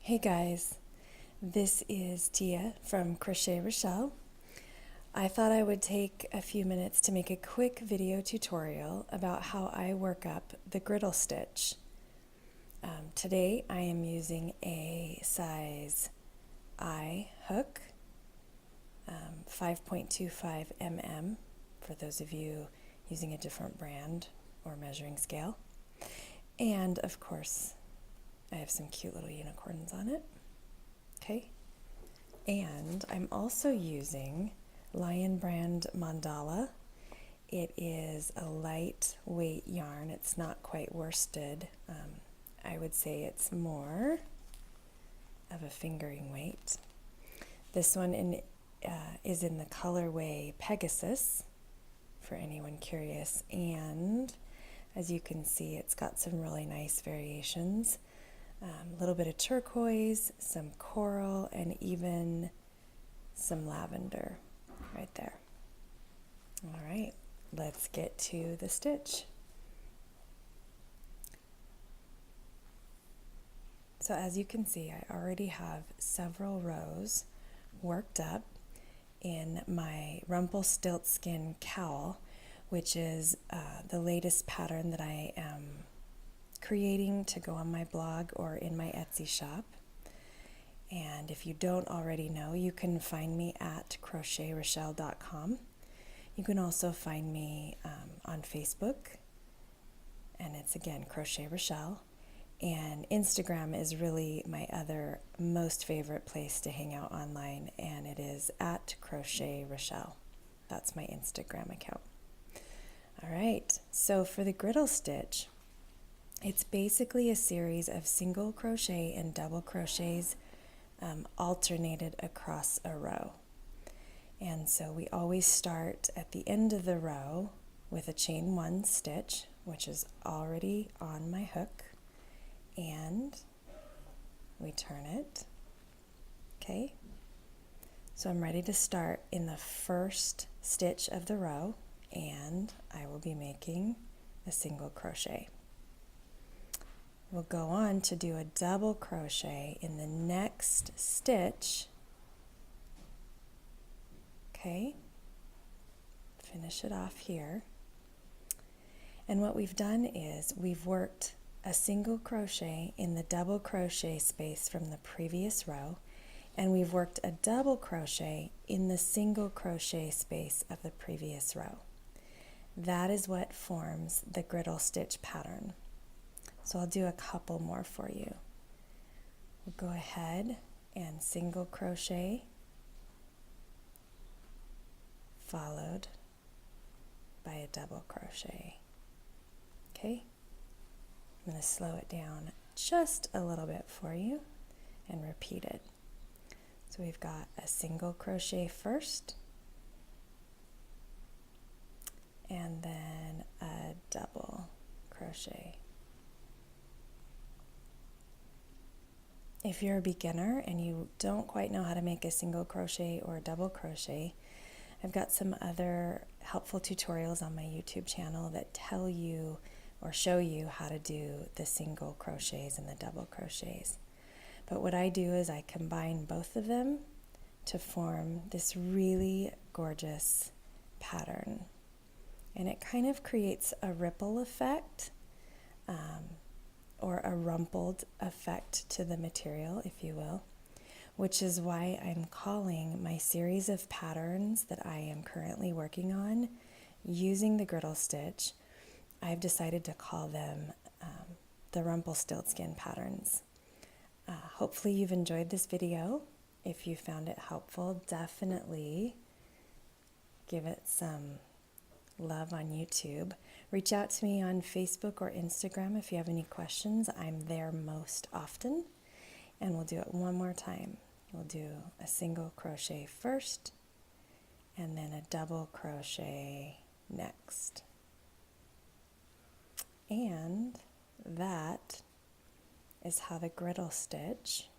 Hey guys, this is Tia from Crochet Rochelle. I thought I would take a few minutes to make a quick video tutorial about how I work up the griddle stitch. Today I am using a size I hook, 5.25 mm for those of you using a different brand or measuring scale. And of course, I have some cute little unicorns on it. Okay. And I'm also using Lion Brand Mandala. It is a lightweight yarn. It's not quite worsted. I would say it's more of a fingering weight. This one is in the colorway Pegasus, for anyone curious. And as you can see, it's got some really nice variations. A little bit of turquoise, some coral, and even some lavender right there. All right, let's get to the stitch. So as you can see, I already have several rows worked up in my Rumpelstiltskin cowl, which is the latest pattern that I am creating to go on my blog or in my Etsy shop. And if you don't already know, you can find me at crochetrochelle.com. You can also find me on Facebook, and it's again Crochet Rochelle. And Instagram is really my other most favorite place to hang out online, and it is at Crochet Rochelle. That's my Instagram account. All right, so for the griddle stitch, it's basically a series of single crochet and double crochets alternated across a row. And so we always start at the end of the row with a chain one stitch, which is already on my hook, and we turn it. Okay, so I'm ready to start in the first stitch of the row, and I will be making a single crochet. We'll go on to do a double crochet in the next stitch. Okay, finish it off here. And what we've done is we've worked a single crochet in the double crochet space from the previous row, and we've worked a double crochet in the single crochet space of the previous row. That is what forms the griddle stitch pattern. So I'll do a couple more for you. We'll go ahead and single crochet, followed by a double crochet. Okay, I'm going to slow it down just a little bit for you and repeat it. So we've got a single crochet first, and then a double crochet. If you're a beginner and you don't quite know how to make a single crochet or a double crochet, I've got some other helpful tutorials on my YouTube channel that tell you or show you how to do the single crochets and the double crochets. But what I do is I combine both of them to form this really gorgeous pattern. And it kind of creates a ripple effect, or a rumpled effect to the material, if you will, which is why I'm calling my series of patterns that I am currently working on using the griddle stitch. I've decided to call them the Rumpelstiltskin patterns. Hopefully you've enjoyed this video. If you found it helpful, definitely give it some love on YouTube. Reach out to me on Facebook or Instagram if you have any questions. I'm there most often. And we'll do it one more time. We'll do a single crochet first, and then a double crochet next. And that is how the griddle stitch